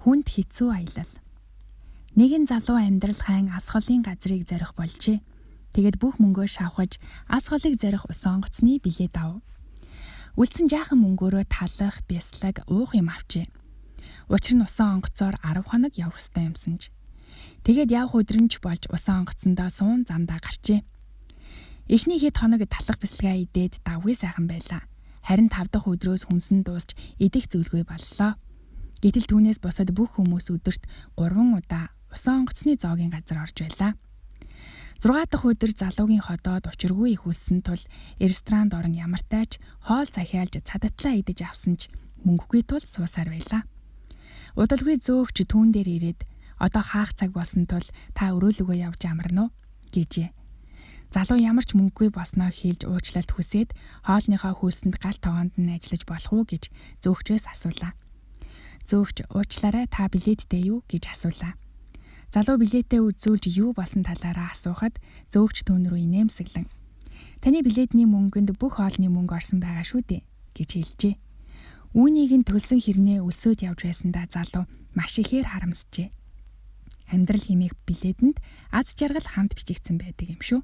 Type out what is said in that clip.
Хүнд хэцүү аялал. Нэгэн залуу амьдрал хайн ас холын газрыг зорих болжээ. Тэгэд бүх мөнгөө шавхаж ас холыг зорих усан онгоцны билет ав. Үлдсэн жаахан мөнгөөрөө талах, бяслаг, уух юм авчээ. Учир нь усан онгоцоор 10 хоног явах ёстой юмсанж. Тэгэд явх өдрөнч болж усан онгоцондоо суун замдаа гарчээ. Эхний хэд хоног талах бясалгаа идээд давгүй сайхан байлаа. Харин 5 дахь өдрөөс хүнсэн дуусч идэх зүйлгүй боллоо. Гэтэл түүнээс босоод бүх хүмүүс өдөрт 3 удаа усан онгоцны зоогийн газар орж байлаа. 6 дахь өдөр залуугийн ходоод учиргүй их үлсэн тул ресторанд орон ямартай ч хоол захиалж цадатлаа идэж авсан ч мөнгөгүй тул суусаар байлаа. Удалгүй зөөгч түүн дээр ирээд одоо хаах цаг болсон тул та өрөөлөгөө явж амарна уу гэжээ. Залуу ямар ч мөнгөгүй босноо хэлж уучлалт хүсээд хоолныхоо хөлсөнд гал тогоонд нь ажиллаж болох уу гэж зөөгчөөс асуулаа. Зөөгч уучлаарай та билеттэй юу гэж асуулаа. Залуу билетээ үзүүлж юу болсон талаараа асуухад зөөгч түүн рүү инээмсэглэн "Таны билетний мөнгөнд бүх хоолны мөнгө орсон байгаа шүү дээ" гэж хэлжээ. Үүнийг нь төлсөн хэрнээ өлсөд явж байсандаа залуу маш ихээр харамсжээ. Амьдрал хэмээх билетэнд аз жаргал хамт бичигдсэн байдаг юм шүү.